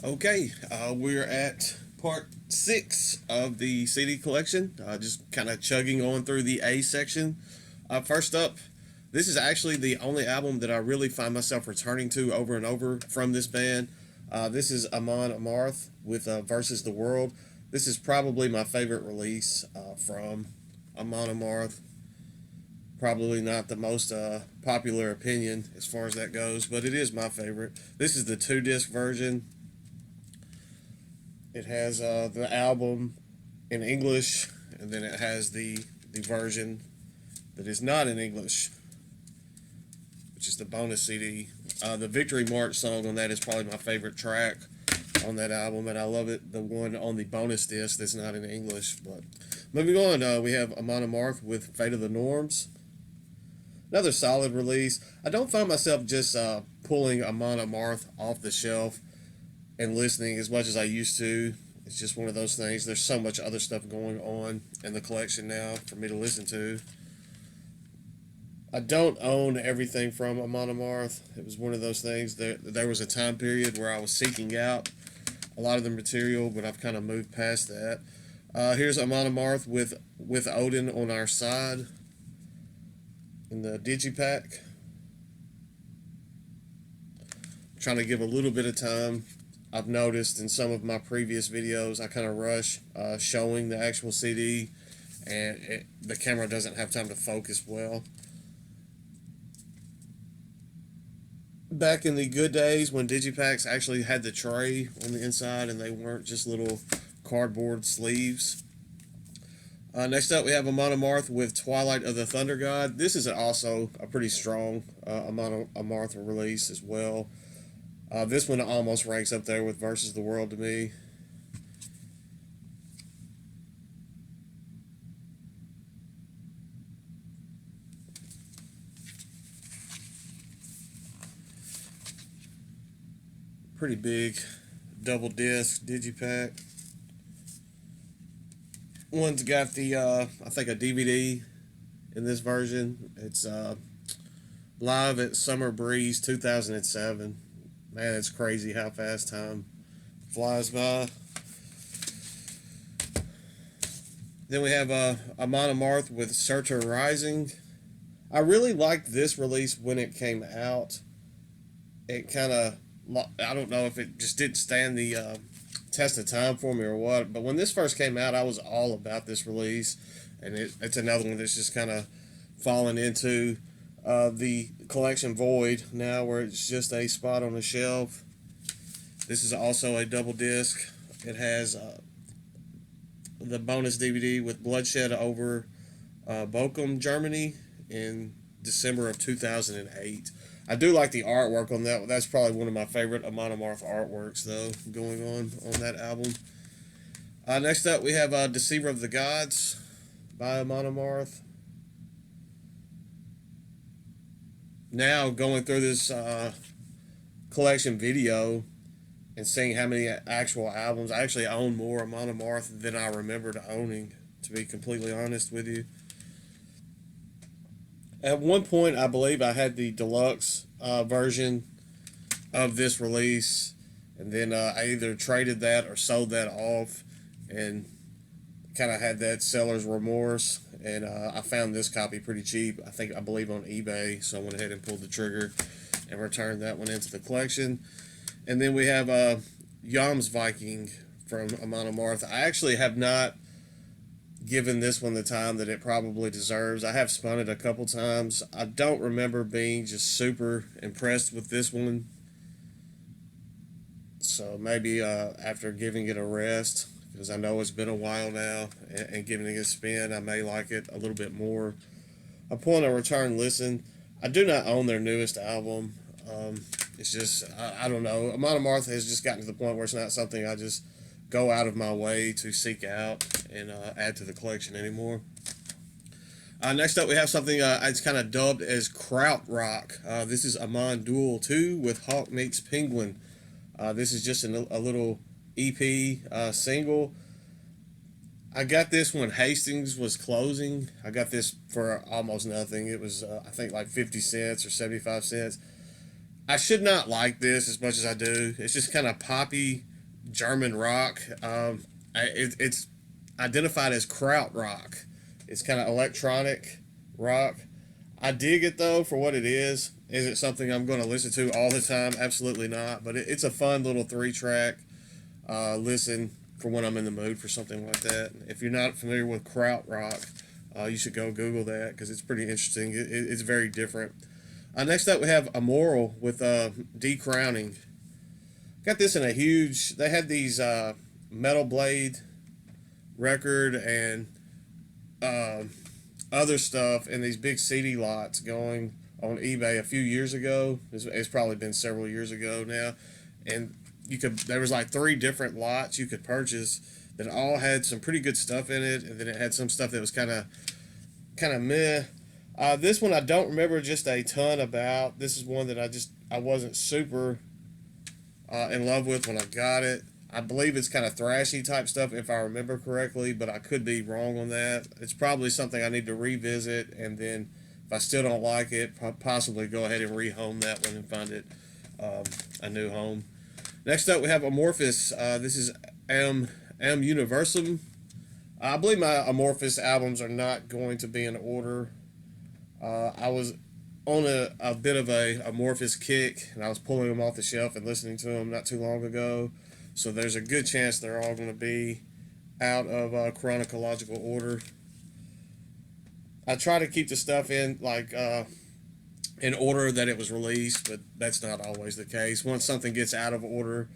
Okay, we're at part 6 of the CD collection. Just kind of chugging on through the A section. First up, this is actually the only album that I really find myself returning to over and over from this band. This is Amon Amarth with Versus the World. This is probably my favorite release from Amon Amarth. Probably not the most popular opinion as far as that goes, but it is my favorite. This is the 2 disc version. It has the album in English, and then it has the version that is not in English, which is the bonus CD. The Victory March song on that is probably my favorite track on that album, and I love it. The one on the bonus disc that's not in English. But moving on, we have Amon Amarth with Fate of the Norms. Another solid release. I don't find myself just pulling Amon Amarth off the shelf and listening as much as I used to. It's just one of those things. There's so much other stuff going on in the collection now for me to listen to. I don't own everything from Amon Amarth. It was one of those things that there was a time period where I was seeking out a lot of the material, but I've kind of moved past that. Here's Amon Amarth with Odin on Our Side in the Digipack. I'm trying to give a little bit of time. I've noticed in some of my previous videos, I kind of rush showing the actual CD, and the camera doesn't have time to focus well. Back in the good days when Digipacks actually had the tray on the inside and they weren't just little cardboard sleeves. Next up, we have Amon Amarth with Twilight of the Thunder God. This is also a pretty strong Amon Amarth release as well. This one almost ranks up there with Versus the World to me. Pretty big double disc Digipack. One's got the, I think, a DVD in this version. It's live at Summer Breeze 2007. Man, it's crazy how fast time flies by. Then we have Amon Amarth with Surtur Rising. I really liked this release when it came out. It kind of, I don't know if it just didn't stand the test of time for me or what, but when this first came out, I was all about this release, and it's another one that's just kind of fallen into the collection void now, where it's just a spot on the shelf. This is also a double disc. It has the bonus DVD with Bloodshed over Bochum, Germany in December of 2008. I do like the artwork on that. That's probably one of my favorite Amon Amarth artworks, though, going on that album. Next up, we have Deceiver of the Gods by Amon Amarth. Now, going through this collection video and seeing how many actual albums, I actually own more Amon Amarth than I remembered owning, to be completely honest with you. At one point, I believe I had the deluxe version of this release, and then I either traded that or sold that off, and kind of had that seller's remorse. And I found this copy pretty cheap. I believe on eBay, so I went ahead and pulled the trigger and returned that one into the collection. And then we have Jomsviking from Amon Amarth. I actually have not given this one the time that it probably deserves. I have spun it a couple times. I don't remember being just super impressed with this one. So maybe after giving it a rest, because I know it's been a while now, and giving it a spin, I may like it a little bit more. Upon a return listen, I do not own their newest album. It's just, I don't know. Amon Amarth has just gotten to the point where it's not something I just go out of my way to seek out and add to the collection anymore. Next up, we have something it's kind of dubbed as Krautrock. This is Amon Duel 2 with Hawk Meets Penguin. This is just a little EP single. I got this when Hastings was closing. I got this for almost nothing. It was, I think, like 50 cents or 75 cents. I should not like this as much as I do. It's just kind of poppy German rock. It's identified as krautrock. It's kind of electronic rock. I dig it though for what it is. Is it something I'm going to listen to all the time? Absolutely not. But it's a fun little 3-track listen for when I'm in the mood for something like that. If you're not familiar with krautrock, you should go Google that because it's pretty interesting. It's very different. Next up, we have Amoral with Decrowning. Got this in a huge. They had these Metal Blade record and other stuff in these big CD lots going on eBay a few years ago. It's probably been several years ago now, and there was like 3 different lots you could purchase that all had some pretty good stuff in it, and then it had some stuff that was kind of meh. This one I don't remember just a ton about. This is one that I wasn't super in love with when I got it. I believe it's kind of thrashy type stuff if I remember correctly, but I could be wrong on that. It's probably something I need to revisit, and then if I still don't like it, possibly go ahead and rehome that one and find it a new home. Next up, we have Amorphous. This is M Universum. I believe my Amorphous albums are not going to be in order. I was on a bit of a Amorphous kick, and I was pulling them off the shelf and listening to them not too long ago. So there's a good chance they're all going to be out of chronological order. I try to keep the stuff in in order that it was released, but that's not always the case. Once something gets out of order,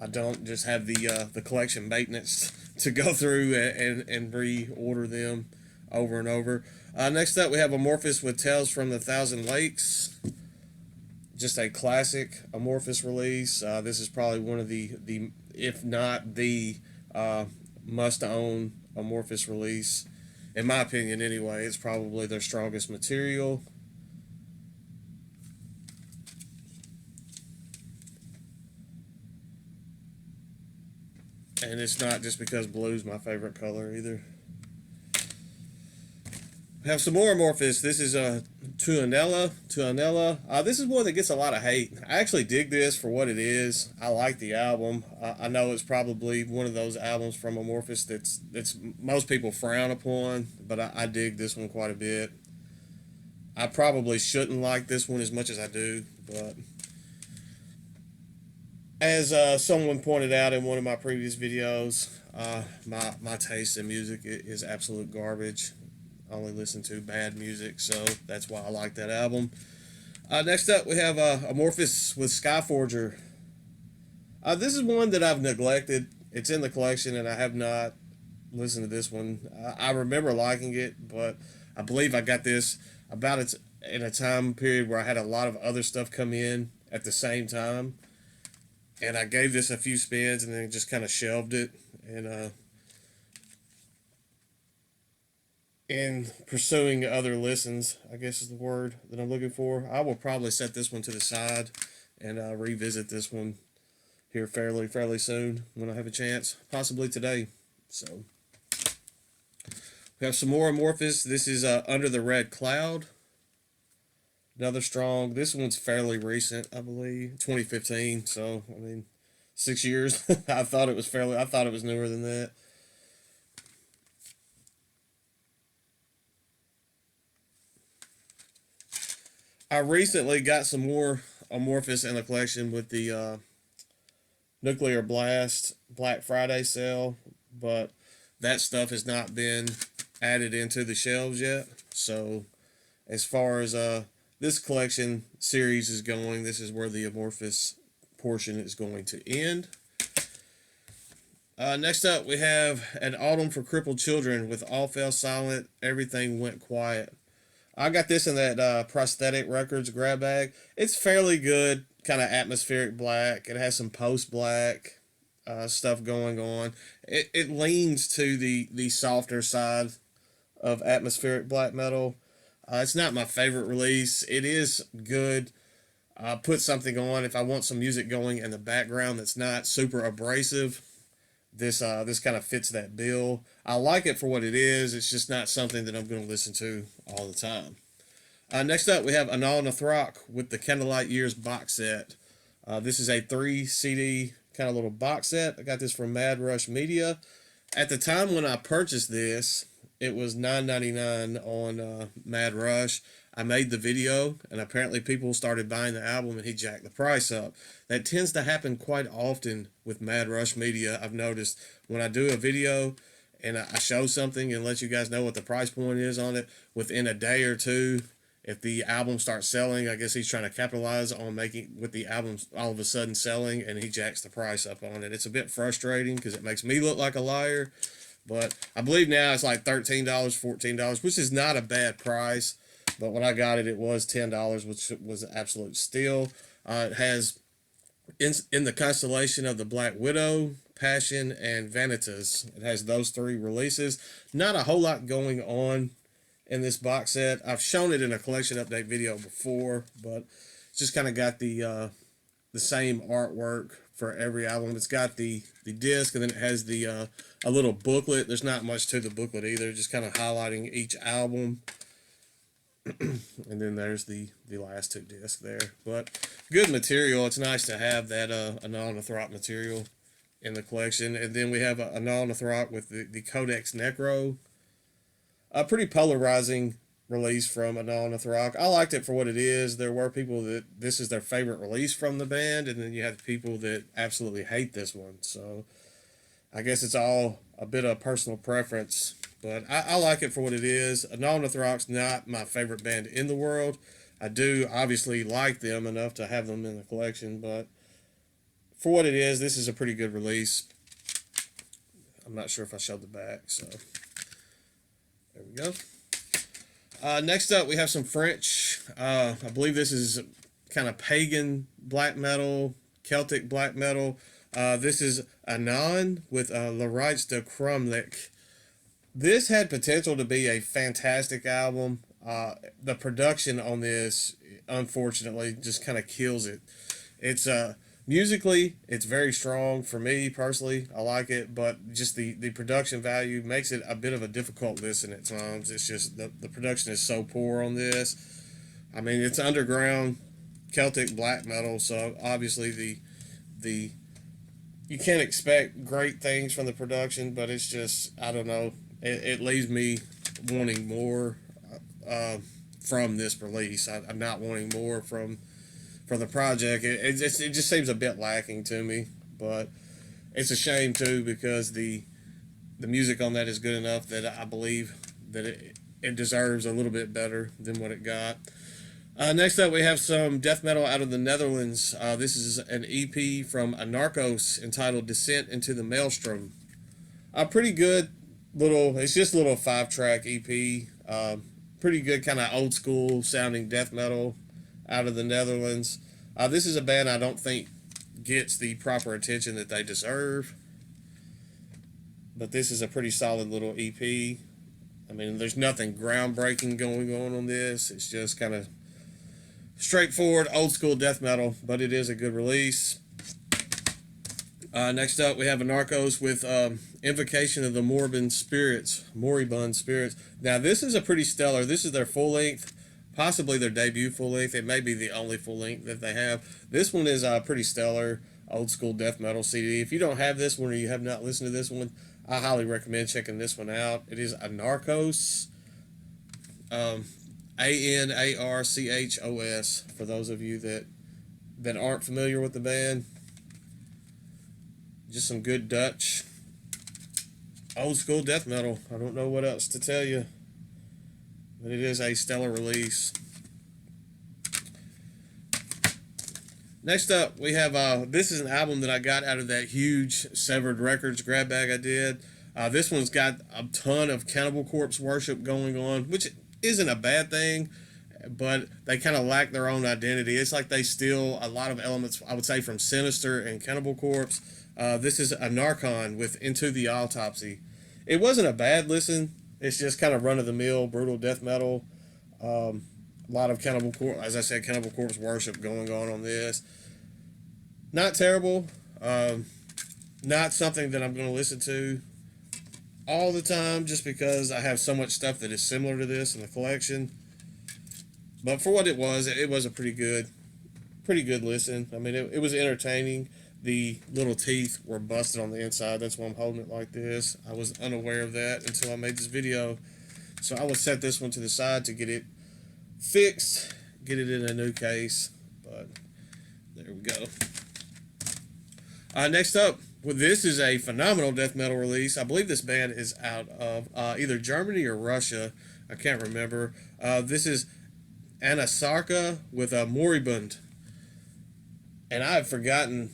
I don't just have the collection maintenance to go through and reorder them over and over. Next up, we have Amorphous with Tales from the Thousand Lakes. Just a classic Amorphous release. This is probably one of the if not the must-own Amorphous release. In my opinion, anyway, it's probably their strongest material. And it's not just because blue's my favorite color either. We have some more Amorphous. This is Tuonela. This is one that gets a lot of hate. I actually dig this for what it is. I like the album. I know it's probably one of those albums from Amorphous that's most people frown upon, but I dig this one quite a bit. I probably shouldn't like this one as much as I do, but as someone pointed out in one of my previous videos, my taste in music is absolute garbage. I only listen to bad music, so that's why I like that album. Next up, we have Amorphous with Skyforger. This is one that I've neglected. It's in the collection, and I have not listened to this one. I remember liking it, but I believe I got this about it in a time period where I had a lot of other stuff come in at the same time, and I gave this a few spins and then just kind of shelved it. And in pursuing other listens, I guess is the word that I'm looking for, I will probably set this one to the side and revisit this one here fairly soon when I have a chance, possibly today. So we have some more Amorphous. This is Under the Red Cloud. Another strong. This one's fairly recent, I believe, 2015. So I mean, 6 years. I thought it was newer than that. I recently got some more Amorphous in the collection with the Nuclear Blast Black Friday sale, but that stuff has not been added into the shelves yet. So as far as this collection series is going, this is where the Amorphous portion is going to end. Next up, we have An Autumn for Crippled Children with All Fell Silent, Everything Went Quiet. I got this in that Prosthetic Records grab bag. It's fairly good, kind of atmospheric black. It has some post-black stuff going on. It leans to the softer side of atmospheric black metal. It's not my favorite release. It is good. Put something on if I want some music going in the background that's not super abrasive. This kind of fits that bill. I like it for what it is. It's just not something that I'm going to listen to all the time. Next up, we have Anal Nathrak with the Candlelight Years box set. This is a 3 CD kind of little box set. I got this from Mad Rush Media. At the time when I purchased this, it was $9.99 on Mad Rush. I made the video, and apparently people started buying the album, and he jacked the price up. That tends to happen quite often with Mad Rush Media. I've noticed when I do a video and I show something and let you guys know what the price point is on it, within a day or two, if the album starts selling, I guess he's trying to capitalize on making with the album all of a sudden selling, and he jacks the price up on it. It's a bit frustrating because it makes me look like a liar, but I believe now it's like $13, $14, which is not a bad price. But when I got it, it was $10, which was an absolute steal. It has in the constellation of the Black Widow, Passion, and Vanitas. It has those three releases. Not a whole lot going on in this box set. I've shown it in a collection update video before, but it's just kind of got the same artwork for every album. It's got the disc, and then it has the a little booklet. There's not much to the booklet either, just kind of highlighting each album. And then there's the last two discs there. But good material. It's nice to have that Anonothrop material in the collection. And then we have a Anonothrop with the Codex Necro. A pretty polarizing release from Anonothrop. I liked it for what it is. There were people that this is their favorite release from the band, and then you have people that absolutely hate this one. So I guess it's all a bit of personal preference. But I like it for what it is. Anonothrop not my favorite band in the world. I do obviously like them enough to have them in the collection, but for what it is, this is a pretty good release. I'm not sure if I showed the back, so there we go. Next up, we have some French. I believe this is kind of pagan black metal, Celtic black metal. This is Anon with Le Rites de Cromlech. This had potential to be a fantastic album. The production on this, unfortunately, just kind of kills it. It's musically, it's very strong for me personally. I like it, but just the production value makes it a bit of a difficult listen at times. It's just the production is so poor on this. I mean, it's underground Celtic black metal, so obviously the you can't expect great things from the production, but it's just, I don't know. It leaves me wanting more from this release. I'm not wanting more from the project. It just seems a bit lacking to me, but it's a shame too because the music on that is good enough that I believe that it deserves a little bit better than what it got. Next up, we have some death metal out of the Netherlands. This is an EP from Anarchos entitled Descent into the Maelstrom. Pretty good. It's just a little 5-track EP. Pretty good kind of old school sounding death metal out of the Netherlands. This is a band I don't think gets the proper attention that they deserve, but this is a pretty solid little EP. I mean, there's nothing groundbreaking going on this. It's just kind of straightforward old school death metal, but it is a good release. Next up, we have Anarchos with Invocation of the Moribund Spirits. Now, this is a pretty stellar. This is their full length, possibly their debut full length. It may be the only full length that they have. This one is pretty stellar, old school death metal CD. If you don't have this one or you have not listened to this one, I highly recommend checking this one out. It is Anarchos, Anarchos, for those of you that aren't familiar with the band. Just some good Dutch old school death metal. I don't know what else to tell you, but it is a stellar release. Next up, we have this is an album that I got out of that huge Severed Records grab bag I did. This one's got a ton of Cannibal Corpse worship going on, which isn't a bad thing, but they kind of lack their own identity. It's like they steal a lot of elements, I would say, from Sinister and Cannibal Corpse. This is Anarchon with Into the Autopsy. It wasn't a bad listen. It's just kind of run-of-the-mill, brutal death metal. A lot of Cannibal Corpse, as I said, Cannibal Corpse worship going on this. Not terrible. Not something that I'm going to listen to all the time just because I have so much stuff that is similar to this in the collection. But for what it was a pretty good listen. I mean, it was entertaining. the little teeth were busted on the inside. That's why I'm holding it like this. I was unaware of that until I made this video. So I will set this one to the side to get it fixed, get it in a new case. But there we go. Next up, well, this is a phenomenal death metal release. I believe this band is out of either Germany or Russia. I can't remember. This is Anasarca with a Moribund. And I have forgotten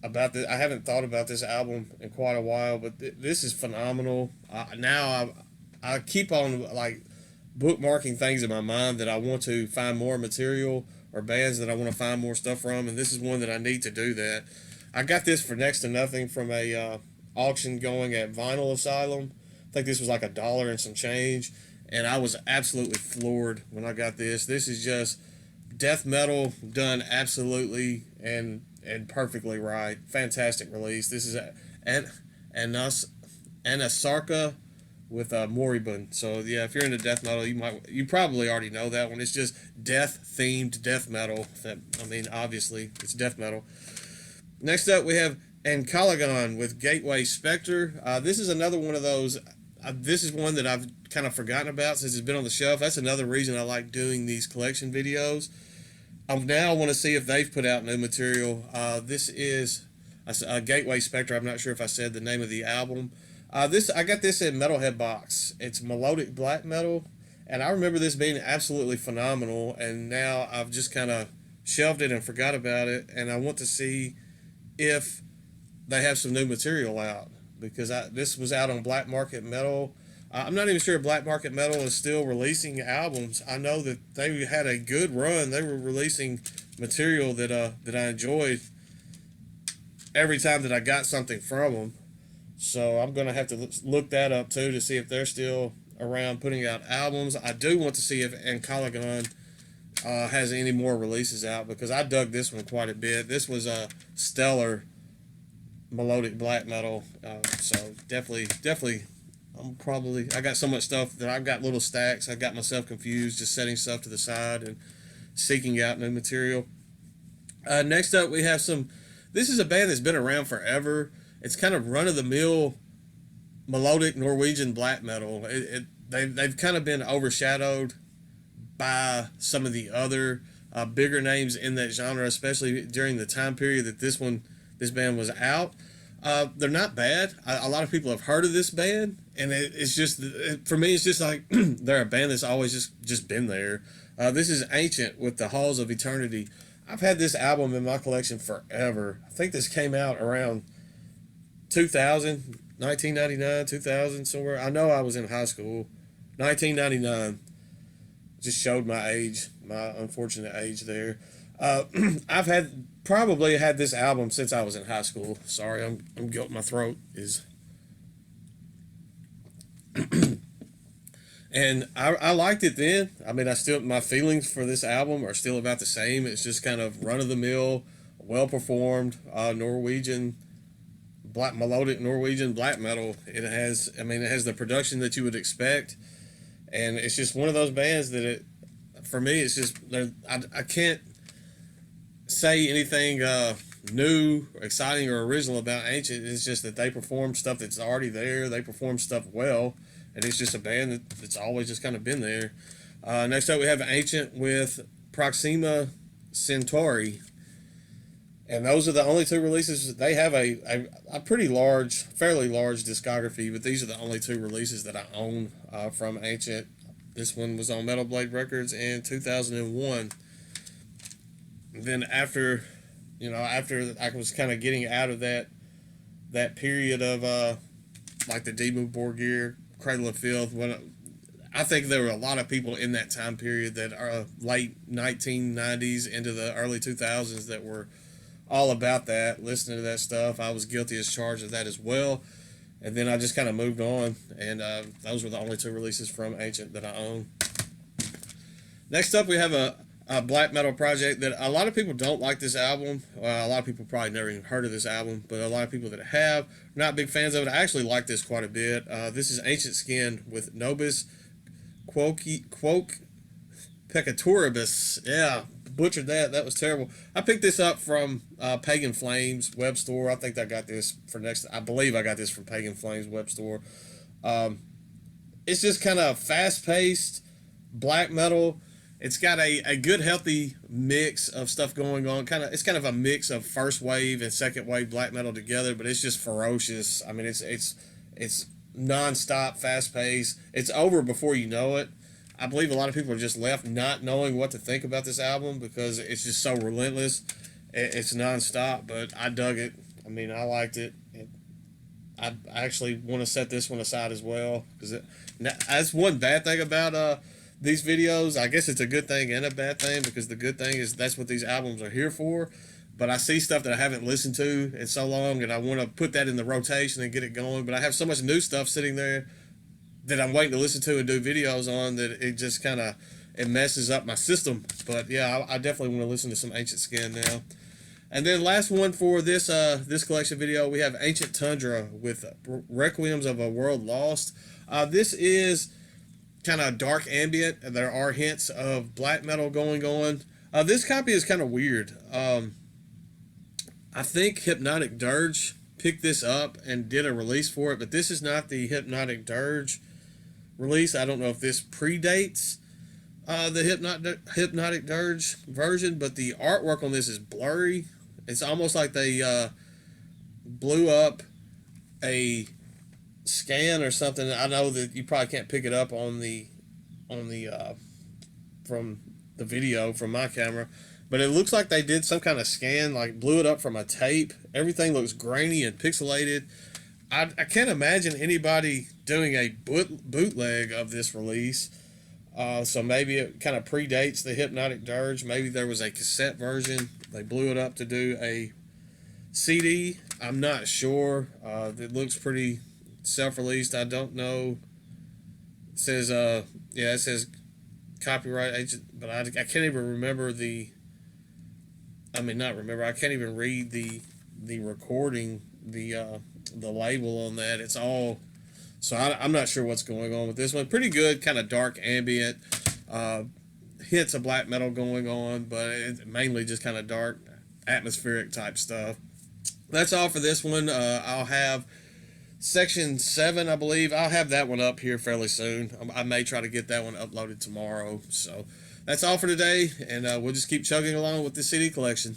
about this. I haven't thought about this album in quite a while, but this is phenomenal. Now I keep on like bookmarking things in my mind that I want to find more material, or bands that I want to find more stuff from, and this is one that I need to do that. I got this for next to nothing from a auction going at Vinyl Asylum. I think this was like $1 and some change, and I was absolutely floored when I got this. This is just death metal done absolutely and perfectly right. Fantastic release. This is Anasarca with Moribund. So yeah, if you're into death metal, you probably already know that one. It's just death themed death metal. Obviously it's death metal. Next up, we have Encalagon with Gateway Spectre. This is another one of those. This is one that I've kind of forgotten about since it's been on the shelf. That's another reason I like doing these collection videos. I now want to see if they've put out new material. This is a Gateway Spectre. I'm not sure if I said the name of the album. I got this in Metalhead box. It's melodic black metal, and I remember this being absolutely phenomenal. And now I've just kind of shelved it and forgot about it. And I want to see if they have some new material out, because this was out on Black Market Metal. I'm not even sure Black Market Metal is still releasing albums. I know that they had a good run. They were releasing material that I enjoyed every time that I got something from them. So I'm going to have to look that up too to see if they're still around putting out albums. I do want to see if Encalagon has any more releases out, because I dug this one quite a bit. This was a stellar melodic black metal. So definitely I got so much stuff that I've got little stacks. I got myself confused just setting stuff to the side and seeking out new material. Next up, we have this is a band that's been around forever. It's kind of run-of-the-mill melodic Norwegian black metal. They've kind of been overshadowed by some of the other bigger names in that genre, especially during the time period that this band was out. They're not bad. A lot of people have heard of this band, and it's just, for me, it's just like they're a band that's always just been there. This is Ancient with the Halls of Eternity. I've had this album in my collection forever. I think this came out around 2000, 1999, 2000, somewhere. I know I was in high school. 1999. Just showed my age, my unfortunate age there. I've probably had this album since I was in high school. Sorry, I'm guilt. My throat is. And I liked it then. My feelings for this album are still about the same. It's just kind of run of the mill, well performed Norwegian melodic Norwegian black metal. It has the production that you would expect. And it's just one of those bands that for me, it's just, I can't say anything new, exciting, or original about Ancient. It's just that they perform stuff that's already there. They perform stuff well, and it's just a band that's always just kind of been there. Next up, we have Ancient with Proxima Centauri. And those are the only two releases. They have a fairly large discography, but these are the only two releases that I own from Ancient. This one was on Metal Blade Records in 2001. And then after I was kind of getting out of that period of like the Dimmu Borgir, Cradle of Filth, I think there were a lot of people in that time period that are late 1990s into the early 2000s that were all about that, listening to that stuff. I was guilty as charged of that as well. And then I just kind of moved on, and those were the only two releases from Ancient that I own. Next up, we have a black metal project that a lot of people don't like this album. A lot of people probably never even heard of this album, but a lot of people that have, not big fans of it. I actually like this quite a bit. This is Ancient Skin with Nobis Quoque Peccatoribus. Yeah, butchered that. That was terrible. I picked this up from Pagan Flames web store. I think I got this for next. I believe I got this from Pagan Flames web store. It's just kind of fast paced black metal. It's got a good healthy mix of stuff going on. It's kind of a mix of first wave and second wave black metal together, but it's just ferocious. I mean, it's nonstop, fast paced. It's over before you know it. I believe a lot of people are just left not knowing what to think about this album because it's just so relentless. It's nonstop, but I dug it. I mean, I liked it. I actually want to set this one aside as well because that's one bad thing about these videos. I guess it's a good thing and a bad thing because the good thing is that's what these albums are here for. But I see stuff that I haven't listened to in so long, and I want to put that in the rotation and get it going. But I have so much new stuff sitting there that I'm waiting to listen to and do videos on that it just kind of it messes up my system. But yeah, I definitely want to listen to some Ancient Skin now. And then last one for this this collection video, we have Ancient Tundra with Requiems of a World Lost. This is kind of dark ambient, and there are hints of black metal going on. This copy is kind of weird. I think Hypnotic Dirge picked this up and did a release for it, but this is not the Hypnotic Dirge release. I don't know if this predates the Hypnotic Dirge version, but the artwork on this is blurry. It's almost like they blew up a scan or something. I know that you probably can't pick it up on the from the video from my camera, but it looks like they did some kind of scan, like blew it up from a tape. Everything looks grainy and pixelated. I can't imagine anybody doing a bootleg of this release. So maybe it kind of predates the Hypnotic Dirge. Maybe there was a cassette version. They blew it up to do a CD. I'm not sure. It looks pretty self-released. I don't know. It says, it says copyright agent, but I can't even remember not remember. I can't even read the recording, the label on that. It's all. So I'm not sure what's going on with this one. Pretty good, kind of dark ambient, hits of black metal going on, but it's mainly just kind of dark, atmospheric type stuff. That's all for this one. I'll have section 7, I believe. I'll have that one up here fairly soon. I may try to get that one uploaded tomorrow. So that's all for today, and we'll just keep chugging along with this CD collection.